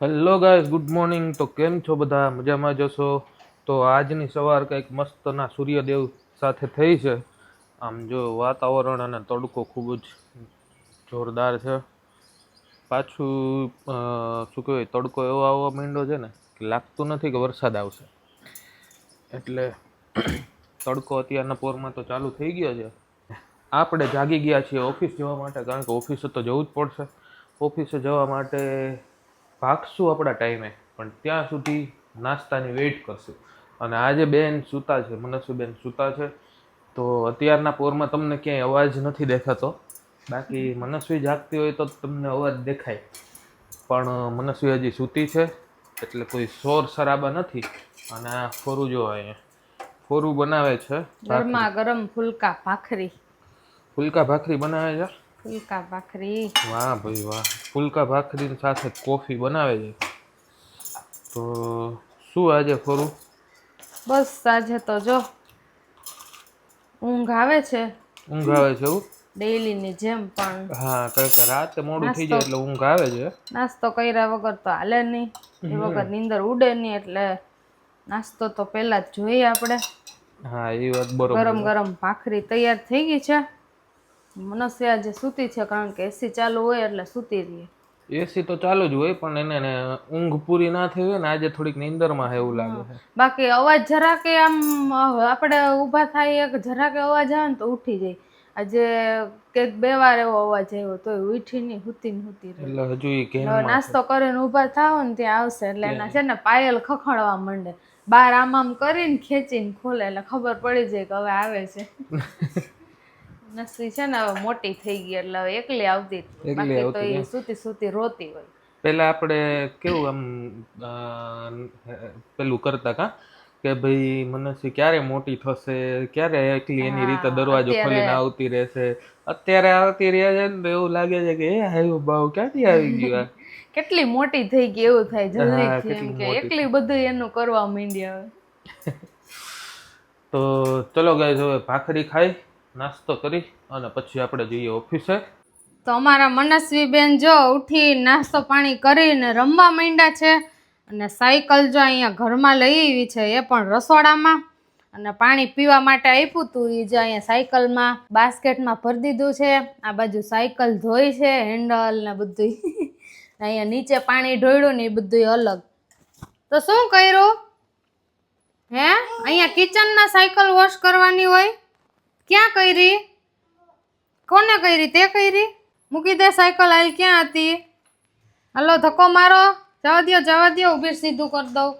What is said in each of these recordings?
Hello guys, good morning. તો કેમ છો બધા? મજામાં જશો? તો આજની સવાર કંઈક મસ્તના સૂર્યદેવ સાથે થઈ છે. આમ જો વાતાવરણ અને તડકો ખૂબ જ જોરદાર છે. પાછું શું કહેવાય, તડકો એવો આવવા માંડ્યો છે ને કે લાગતું નથી કે વરસાદ આવશે. એટલે તડકો અત્યારના પોરમાં તો ચાલુ થઈ ગયો છે. આપણે જાગી ગયા છીએ ઓફિસ જવા માટે, કારણ કે ઓફિસે તો જવું જ પડશે. ઓફિસે જવા માટે ભાગશું આપણા ટાઈમે, પણ ત્યાં સુધી નાસ્તાની વેઇટ કરશું. અને આજે બેન સૂતા છે, મનસ્વીબેન સૂતા છે. તો અત્યારના પોરમાં તમને ક્યાંય અવાજ નથી દેખાતો. બાકી મનસ્વી જાગતી હોય તો તમને અવાજ દેખાય, પણ મનસ્વી હજી સૂતી છે, એટલે કોઈ શોર શરાબા નથી. અને આ ફોરું જો અહીંયા ફોરું બનાવે છે ગરમા ગરમ ફુલકા ભાખરી. ફુલકા ભાખરી બનાવે છે. ફુલકા ભાખરી. વાહ ભાઈ વાહ. ફુલકા ભાખરી સાથે કોફી બનાવે છે. તો શું આજે ફરું? બસ આજે તો જો ઊંઘ આવે છે. ઊંઘ આવે છે એવું? ડેઈલીની જેમ. પણ હા, કારણ કે રાતે મોડું થઈ જાય એટલે ઊંઘ આવે છે. નાસ્તો કર્યા વગર તો હાલે નહીં, એ વગર નીંદર ઉડે નહીં. એટલે નાસ્તો તો પહેલા જ જોઈએ આપણે. હા, એ વાત બરોબર. ગરમ ગરમ ભાખરી તૈયાર થઈ ગઈ છે. મનસ્વી આજે સૂતી છે, કારણ કે એસી ચાલુ હોય એટલે સૂતી રહીએ. એસી તો ચાલુ જ હોય, પણ એને ઊંઘ પૂરી ના થઈ હોય ને, આજે થોડીક નીંદરમાં એવું લાગે છે. બાકી અવાજ જરાકે આમ આપણે ઊભા થાય, જરાકે અવાજ આવે ને તો ઉઠી જાય. આજે કંઈક 2 વાર એવો અવાજ આવ્યો તો ઉઠી નહીં, હુતી ને હુતી રહી. એટલે હજુ એ ઘેનમાં નાસ્તો કરીને ઊભા થાવ ને ત્યાં આવશે એટલે એના છે ને પાયલ ખખડવા માંડે. બાર આમ કરીને ખેંચીને ખોલે એટલે ખબર પડી જાય કે હવે આવે છે. નસરી છે ને હવે મોટી થઈ ગઈ એટલે હવે એકલી આવતી. બાકી તો એ સૂતી સૂતી રોતી હોય. પેલા આપણે કેવું આમ પેલું કરતા કા કે ભાઈ મનસ્વી ક્યારે મોટી થશે, ક્યારે એકલી એની રીતે દરવાજો ખોલીને આવતી રહેશે. અત્યારે આવતી રહ્યા છે ને તો એવું લાગે છે કે એ આવ્યો બાવ ક્યાંથી આવી ગયો, કેટલી મોટી થઈ ગઈ એવું થાય જલ્દીથી, એમ કે એકલી બધું એનું કરવા માંડ્યા હવે. તો ચલો ગાઈસ, હવે ભાખરી ખાઈ નાસ્તો કરી અને પછી આપણે જઈએ ઓફિસે. તો અમારા મનસ્વી બેન જો ઉઠી નાસ્તો પાણી કરીને રમવા માંડ્યા છે. અને સાયકલ જો અહીંયા ઘરમાં લઈ આવી છે, એ પણ રસોડામાં. અને પાણી પીવા માટે આપ્યું હતું, એ જે અહીંયા સાયકલમાં બાસ્કેટમાં ભરી દીધું છે. આ બાજુ સાયકલ ધોઈ છે, હેન્ડલ ને બધું. અહીંયા નીચે પાણી ઢોળ્યું ને એ બધું અલગ. તો શું કર્યું હે? અહીંયા કિચનમાં સાયકલ વોશ કરવાની હોય, ક્યાં કરી? કોને કરી? તે કરી? મૂકી દે સાયકલ. હાલ ક્યાં હતી? હાલો ધક્કો મારો. જવા દો, જવા દો. ઊભી સીધું કરી દઉં.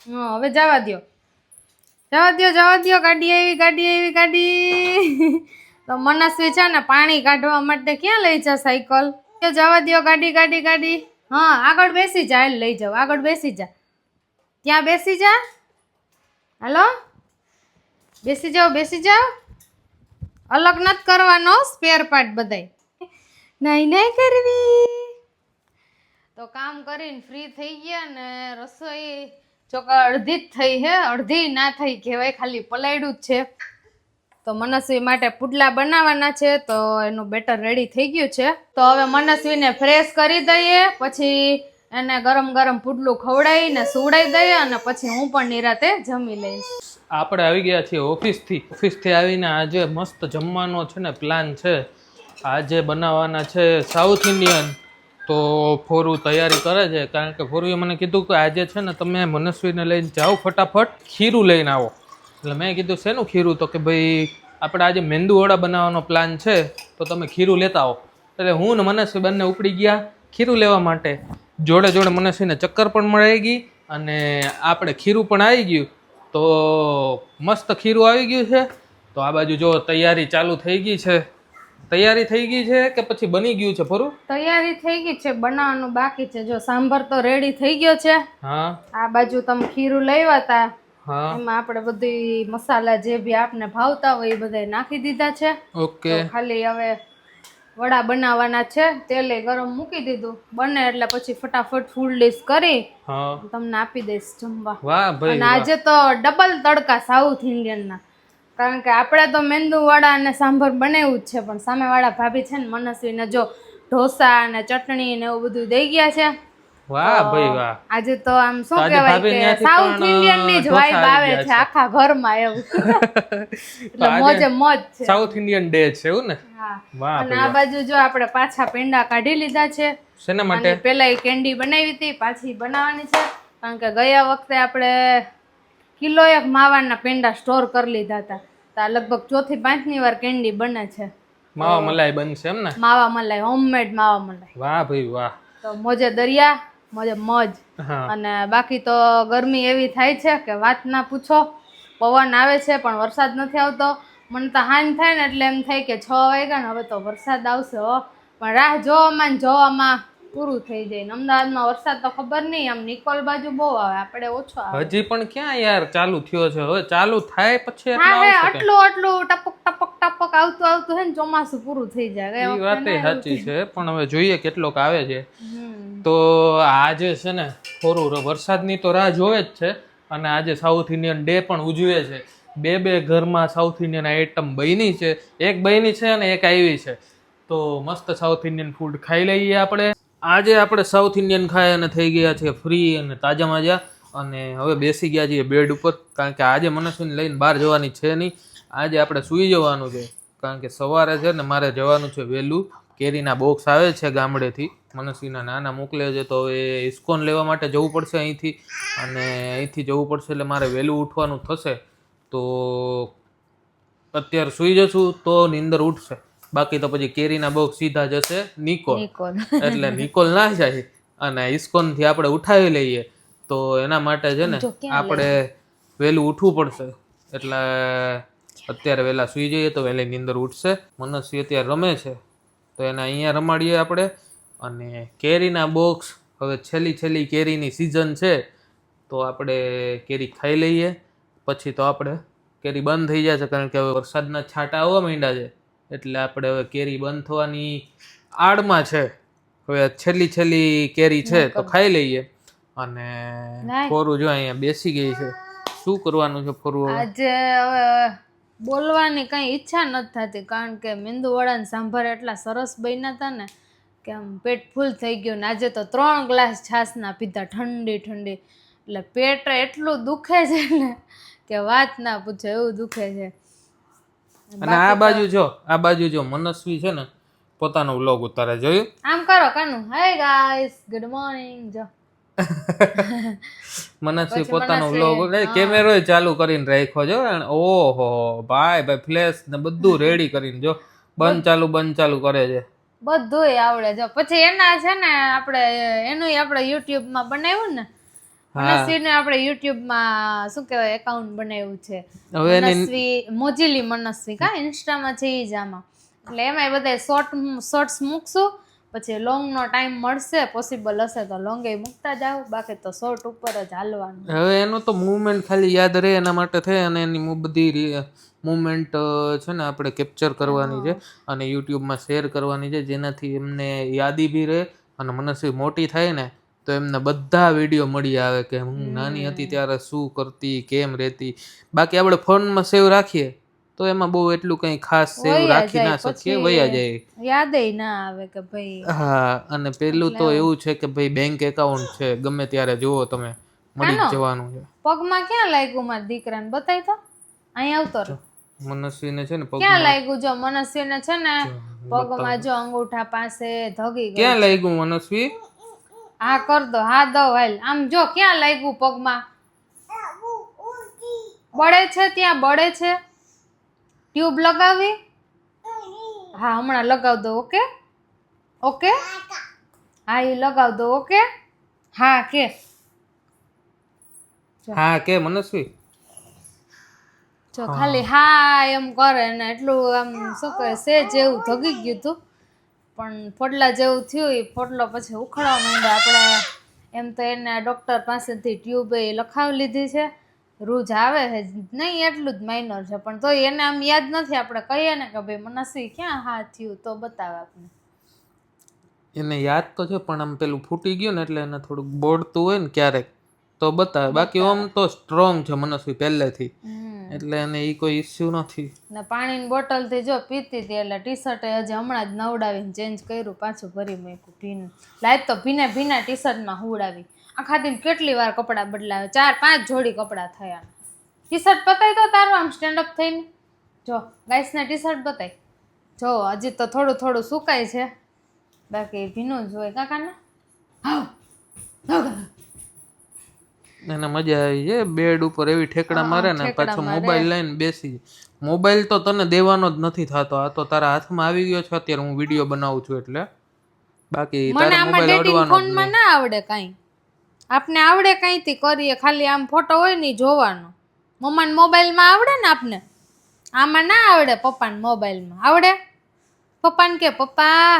હા, હવે જવા દો, જવા દો, જવા દો. ગાડી આવી, ગાડી આવી, ગાડી. તો મનસ્વી છે ને પાણી કાઢવા માટે ક્યાં લઈ જા સાયકલ? જવા દો, ગાડી, ગાડી, ગાડી. હા, આગળ બેસી જા. હાલ લઈ જાઓ, આગળ બેસી જા. ત્યાં બેસી જા. હાલો બેસી જાઓ, બેસી જાઓ. અલગ નથી કરવાનો સ્પેર પાર્ટ બધાય. નહીં નહીં કરવી. તો કામ કરીને ફ્રી થઈ ગયા ને રસોઈ ચોકા અડધી જ થઈ હે, અડધી ના થઈ કહેવાય, ખાલી પલાળ્યું જ છે. તો મનસ્વી માટે પુડલા બનાવવાના છે, તો એનું બેટર રેડી થઈ ગયું છે. તો હવે મનસ્વીને ફ્રેશ કરી દઈએ, પછી એને ગરમ ગરમ પુડલું ખવડાવીને સુવડાવી દઈએ, અને પછી હું પણ નિરાતે જમી લઈશ. આપણે આવી ગયા છીએ ઓફિસથી આવીને આજે મસ્ત જમવાનો છે ને પ્લાન છે. આજે બનાવવાના છે સાઉથ ઇન્ડિયન. તો ફોરું તૈયારી કરે છે, કારણ કે ફોરુએ મને કીધું કે આજે છે ને તમે મનસ્વીને લઈને જાઓ, ફટાફટ ખીરું લઈને આવો. એટલે મેં કીધું શેનું ખીરું? તો કે ભાઈ આપણે આજે મેંદુવડા બનાવવાનો પ્લાન છે, તો તમે ખીરું લેતા આવો. એટલે હું ને મનસ્વી બંને ઉપડી ગયા ખીરું લેવા માટે. જોડે જોડે મનસ્વીને ચક્કર પણ મળી ગઈ અને આપણે ખીરું પણ આવી ગયું. તો મસ્ત ખીરું આવી ગયું છે. તો આ બાજુ જો તૈયારી ચાલુ થઈ ગઈ છે. તૈયારી થઈ ગઈ છે કે પછી બની ગયું છે ફરું? તૈયારી થઈ ગઈ છે, બનાવવાનું બાકી છે. જો સાંભાર તો રેડી થઈ ગયો છે. હા, આ બાજુ તમે ખીરું લાવ્યા હતા, એમાં આપણે બધી મસાલા જે બી આપને ભાવતા હોય એ બધા નાખી દીધા છે. ઓકે, ખાલી હવે વડા બનાવવાના છે. તેલે ગરમ મૂકી દીધું, બને એટલે પછી ફટાફટ ફૂલ ડીશ કરી તમને આપી દઈશ જમવા. વાહ ભાઈ. અને આજે તો ડબલ તડકા સાઉથ ઇન્ડિયન ના, કારણ કે આપણે તો મેંદુ વડા અને સાંભર બનાવ્યું જ છે, પણ સામેવાળા ભાભી છે ને મનસ્વીને જો ઢોસા અને ચટણી ને એવું બધું દઈ ગયા છે. વાહ ભાઈ વાહ. આજે તો આમ શું તો આજે કહેવાય ભાભી કે ત્યાંથી સાઉથ પણ ઇન્ડિયન ની જ ઢોસા વાઇબ આવી આવે ગયા છે આખા ઘરમાં એવું. એટલે મોજે મોજ છે. સાઉથ ઇન્ડિયન ડે છે એવું ને? હા. વાહ અને ભાઈ આ બાજુ જો આપણે પાછા પેંડા કાઢી લીધા છે. શેના માટે? અને પેલા કેન્ડી બનાવી હતી, પાછી બનાવવાની છે. કારણ કે ગયા વખતે આપણે કિલો એક માવાના પેંડા સ્ટોર કરી લીધા હતા. તો આ લગભગ 4થી 5મી વાર કેન્ડી બને છે. માવા મલાઈ બનશે એમ ને? માવા મલાઈ, હોમમેડ માવા મલાઈ. વાહ ભાઈ વાહ. તો મોજે દરિયા, મોજે મોજ. હા. અને બાકી તો ગરમી એવી થાય છે કે વાત ના પૂછો. પવન આવે છે પણ વરસાદ નથી આવતો. મને તો હાંજ થાય ને એટલે એમ થાય કે 6 વાગ્યા ને હવે તો વરસાદ આવશે હો. પણ રાહ જોવામાં ને જોવામાં પૂરું થઈ જાય. ને અમદાવાદમાં વરસાદ તો ખબર નહીં, આમ નિકોલ બાજુ બહુ આવે, આપણે ઓછો આવે. હજી પણ ક્યાં યાર ચાલુ થયો છે? હવે ચાલુ થાય પછી એટલે હા હે, આવશે. આટલું ટપક ટપક ટપક આવતું હે ને ચોમાસું પૂરું થઈ જાય. ગયા એ વખતે વાત ના એવું સાચી છે, પણ હવે જોઈએ કેટલોક આવે છે. હમ. તો આજે છે ને થોડું વરસાદની તો રાહ જોવે જ છે. અને આજે સાઉથ ઇન્ડિયન ડે પણ ઉજવે છે. બે ઘરમાં સાઉથ ઇન્ડિયન આઈટમ બની છે. એક બની છે અને એક આવી છે. તો મસ્ત સાઉથ ઇન્ડિયન ફૂડ ખાઈ લઈએ આપણે. આજે આપણે સાઉથ ઇન્ડિયન ખાઈ અને થઈ ગયા છે ફ્રી અને તાજા માજા. અને હવે બેસી ગયા છીએ બેડ ઉપર, કારણ કે આજે મનસ્વીને લઈને બહાર જવાની છે નહીં. આજે આપણે સૂઈ જવાનું છે, કારણ કે સવારે છે ને મારે જવાનું છે વહેલું. કેરીના બોક્સ આવે છે ગામડેથી, મનસ્વીના નાના મોકલે છે. તો હવે ઇસ્કોન લેવા માટે જવું પડશે અહીંથી, અને અહીંથી જવું પડશે એટલે મારે વહેલું ઉઠવાનું થશે. તો અત્યારે સૂઈ જશું તો નીંદર ઉઠશે. બાકી તો પછી કેરીના બોક્સ સીધા જશે નિકોલ. એટલે નિકોલ ના જાય અને ઇસ્કોનથી આપણે ઉઠાવી લઈએ. તો એના માટે છે ને આપણે વહેલું ઉઠવું પડશે. એટલે અત્યારે વહેલા સૂઈ જઈએ તો વહેલી નીંદર ઉઠશે. મનસ્વી અત્યારે રમે છે તો એને અહીંયા રમાડીએ આપણે. અને કેરીના બોક્સ, હવે છેલ્લી કેરીની સિઝન છે તો આપણે કેરી ખાઈ લઈએ. પછી તો આપણે કેરી બંધ થઈ જશે, કારણ કે હવે વરસાદના છાંટા આવવા માંડ્યા છે. એટલે આપણે હવે કેરી બંધ થવાની આડમાં છે. હવે છેલ્લી કેરી છે તો ખાઈ લઈએ. અને ફોરું જો અહીંયા બેસી ગઈ છે. શું કરવાનું છે ફોરું હવે? આજે હવે બોલવાની કઈ ઈચ્છા નથી થતી, કારણ કે મેંદુવડા ને સાંભાર એટલા સરસ બન્યા હતા ને કે આમ પેટ ફૂલ થઈ ગયું. ને આજે તો 3 ગ્લાસ છાશના પીધા, ઠંડી ઠંડી. એટલે પેટ એટલું દુખે છે ને કે વાત ના પૂછો, એવું દુખે છે. અને આ બાજુ જો મનસ્વી છે ને પોતાનો વ્લોગ ઉતારે, જોયું? આમ કરો કાનું, હાય ગાઈસ, ગુડ મોર્નિંગ. જો મનસ્વી પોતાનો વ્લોગ, કેમેરો ચાલુ કરીને રાખ્યો જો. ઓહો ભાઈ ફ્લેશ ને બધું રેડી કરીને જો બંધ ચાલુ કરે છે. બધુંય આવડે. જો પછી એના છે ને આપણે યુટ્યુબમાં બનાવ્યું ને, મનસ્વીને આપણે યુટ્યુબમાં શું કહેવાય એકાઉન્ટ બનાવ્યું છે, મનસ્વી મોજીલી મનસ્વી, કા ઇન્સ્ટામાં છે ઈ જ આમાં. એટલે એમાંય બધા શોર્ટ્સ મૂકશું. પછી લોંગનો ટાઈમ મળશે, પોસિબલ હશે તો લોંગે મૂકતા જાવ, બાકી તો શોર્ટ ઉપર જ હાલવાનું. હવે એનું તો મૂવમેન્ટ ખાલી યાદ રહે એના માટે થઈ, અને એની બધી મૂવમેન્ટ છે ને આપણે કેપ્ચર કરવાની છે અને યુટ્યુબમાં શેર કરવાની છે, જેનાથી એમને યાદી બી રહે. અને મનસ્વી મોટી થાય ને તો એમને બધા વિડીયો મળી આવે કે હું નાની હતી ત્યારે શું કરતી, કેમ રહેતી. બાકી આપણે ફોનમાં સેવ રાખીએ તો એમાં બહુ એટલું કંઈ ખાસ સેવ રાખી ના શકીએ, વયા જાય, યાદેય ના આવે કે ભાઈ. હા. અને પેલું તો એવું છે કે ભાઈ બેંક એકાઉન્ટ છે, ગમે ત્યારે જુઓ તમે મળી જ જવાનું છે. પગમાં ક્યાં લાગ્યું મારા દીકરાને? બતાય તો, અહીં આવતો રહે. મનસ્વીને છે ને ક્યાં લાગ્યું? જો મનસ્વીને છે ને પગમાં જો અંગૂઠા પાસે ધગી ગઈ. ક્યાં લાગ્યું મનસ્વી? હા કર દો, હા દો હાલ. આમ જો ક્યાં લાગ્યું પગમાં? બળે છે, ત્યાં બળે છે. ટ્યુબ લગાવી? હા હમણાં લગાવ દો. ઓકે ઓકે, હા એ લગાવ દો. ઓકે, હા કે મનસ્વી જો ખાલી હા એમ કરે ને એટલું આમ શું કહે સેજ એવું ધગી ગયું હતું, પણ ફોડલા જેવું થયું. એ ફોડલો પછી ઉખડવા માંડ્યો. આપણે એમ તો એને ડૉક્ટર પાસેથી ટ્યુબ લખાવી લીધી છે. રૂજ આવે છે નહીં, એટલું જ માઇનર છે, પણ તોય એને આમ યાદ નથી. આપણે કહીએ ને કે ભાઈ મનસ્વી ક્યાં હા થયું તો બતાવે આપણને. એને યાદ તો છે, પણ આમ પેલું ફૂટી ગયું ને એટલે એને થોડુંક બોડતું હોય ને ક્યારેક તો બતાવે. બાકી આમ તો સ્ટ્રોંગ છે મનસ્વી પહેલેથી, એટલે એને ઈ કોઈ ઇસ્યુ નથી. ને પાણીની બોટલથી જો પીતી હતી એટલે ટી શર્ટ હજી હમણાં જ નવડાવીને ચેન્જ કર્યું, પાછું ભરી મૂક્યું ભીનું. લાઈટ તો ભીના ટી શર્ટમાં હુવડાવી. આખા દિન કેટલી વાર કપડાં બદલાવે, 4-5 જોડી કપડાં થયા. ટી શર્ટ બતાવી તો તારું આમ સ્ટેન્ડ અપ થઈને જો ગાઈસને ટી શર્ટ બતાવી જો, હજી તો થોડું થોડું સુકાય છે, બાકી ભીનું જ હોય. કાકાને એને મજા આવી છે બેડ ઉપર એવી ઠેકડા મારે ને પાછો મોબાઈલ લઈને બેસી. મોબાઈલ તો તને દેવાનો જ નથી થતો, આ તો તારા હાથમાં આવી ગયો છે અત્યારે હું વિડીયો બનાવું છું એટલે. બાકી મને તારા આમાં મોબાઈલ ડેટિંગ અડવાનો જ ફોનમાં ના આવડે કાંઈ, આપને આવડે કાંઈથી કરીએ, ખાલી આમ ફોટો હોય ને ઈ જોવાનો. મમ્માના મોબાઈલમાં આવડે ને આપને, આમાં ના આવડે. પપ્પાના મોબાઈલમાં આવડે. પપ્પાને કે પપ્પા,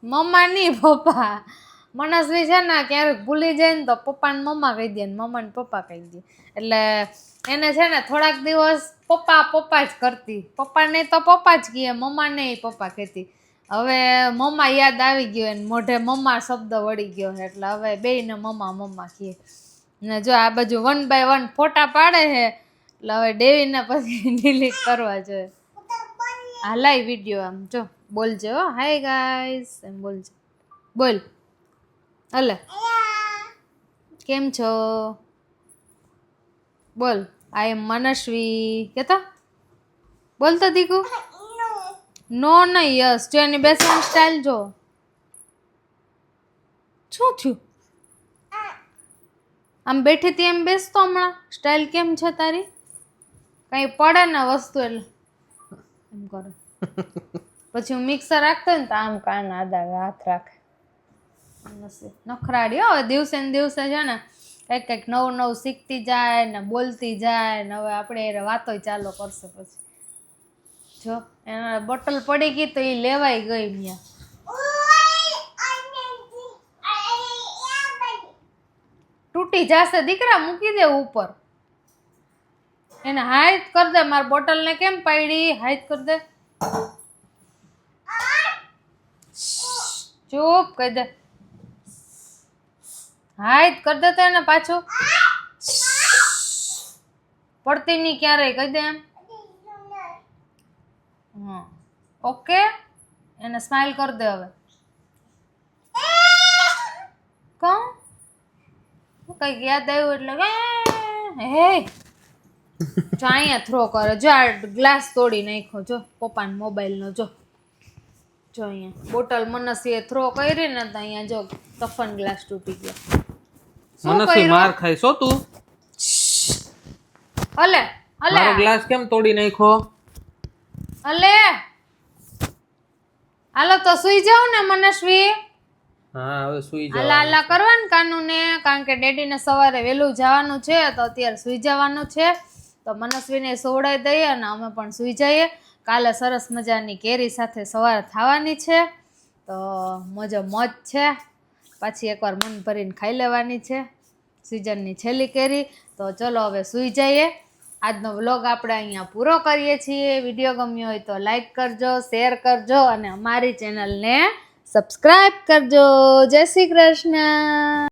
મમ્મા નહીં પપ્પા. મનસ્વી છે ને ક્યારેક ભૂલી જાય ને તો પપ્પાને મમ્મા કહી દે ને મમ્માને પપ્પા કહી દે, એટલે એને છે ને થોડાક દિવસ પપ્પા જ કરતી. પપ્પાને તો પપ્પા જ કહે, મમ્માને પપ્પા કહેતી. હવે મમ્મા યાદ આવી ગયો ને મોઢે મમ્મા શબ્દ વળી ગયો છે, એટલે હવે બેયને મમ્મા કહે. ને જો આ બાજુ 1 by 1 ફોટા પાડે છે, એટલે હવે ડેવીને પછી ડિલીટ કરવા જોઈએ. હાલાય વિડીયો આમ જો બોલજો, હાય ગાઈસ એમ બોલજો, બોલ. હલે કેમ છો બોલ. આઈ એમ મનસ્વી કેતો બોલ તો દીકુ. નો નહીં યસ. જો એની બેસવાની સ્ટાઇલ જો. શું થયું? આમ બેઠી હતી એમ બેસતો હમણાં. સ્ટાઇલ કેમ છે તારી? કઈ પડે ને વસ્તુ એટલે એમ કરે. પછી હું મિક્સર રાખતો ને તો આમ કાન આદા હાથ રાખે. નખરાડી હવે દિવસે ને દિવસે છે ને કંઈક નવું શીખતી જાય ને બોલતી જાય ને હવે આપણે એ વાતોય ચાલુ કરશે. પછી જો એને બોટલ પડી ગઈ તો એ લેવાઈ ગઈ ત્યાં. તૂટી જશે દીકરા, મૂકી દે ઉપર. એને હાઈટ કર દે. મારી બોટલ ને કેમ પાડી? હાઈટ કર દે. ચૂપ કહી દે. હાઈટ કર દે તો એને પાછું પડતી નહીં ક્યારેય કહી દે એમ. હા ઓકે. એને સ્માઈલ કર દે હવે. કોણ કઈક યાદ આવ્યું એટલે હે જો અહીંયા થ્રો કરે. જો આ ગ્લાસ તોડી નાખ્યો જો પપ્પાના મોબાઈલનો. જો જો અહીંયા બોટલ મનસ્વીએ થ્રો કરી ને તો અહીંયા જો તફન ગ્લાસ તૂટી ગયો. મનસ્વી માર ખાઈ છો તું. અલે મારો ગ્લાસ કેમ તોડી નાખ્યો? અલે હાલો તો સુઈ જાવ ને મનસ્વી. હા હવે સુઈ જાવ. આલા આલા કરવાનું કાનુને, કારણ કે ડેડીને સવારે વહેલું જવાનું છે તો અત્યારે સુઈ જવાનું છે. તો મનસ્વીને સોવડાવી દઈએ અને અમે પણ સુઈ જઈએ. કાલે સરસ મજાની કેરી સાથે સવાર થવાની છે તો મોજ છે. પાછી એકવાર મન ભરીને ખાઈ લેવાની છે સિઝનની છેલ્લી કેરી. તો ચલો હવે સુઈ જઈએ. આજનો વ્લોગ આપણે અહીંયા પૂરો કરીએ છીએ. વિડીયો ગમ્યો હોય તો લાઈક કરજો, શેર કરજો અને અમારી ચેનલને સબસ્ક્રાઈબ કરજો. જય શ્રી કૃષ્ણ.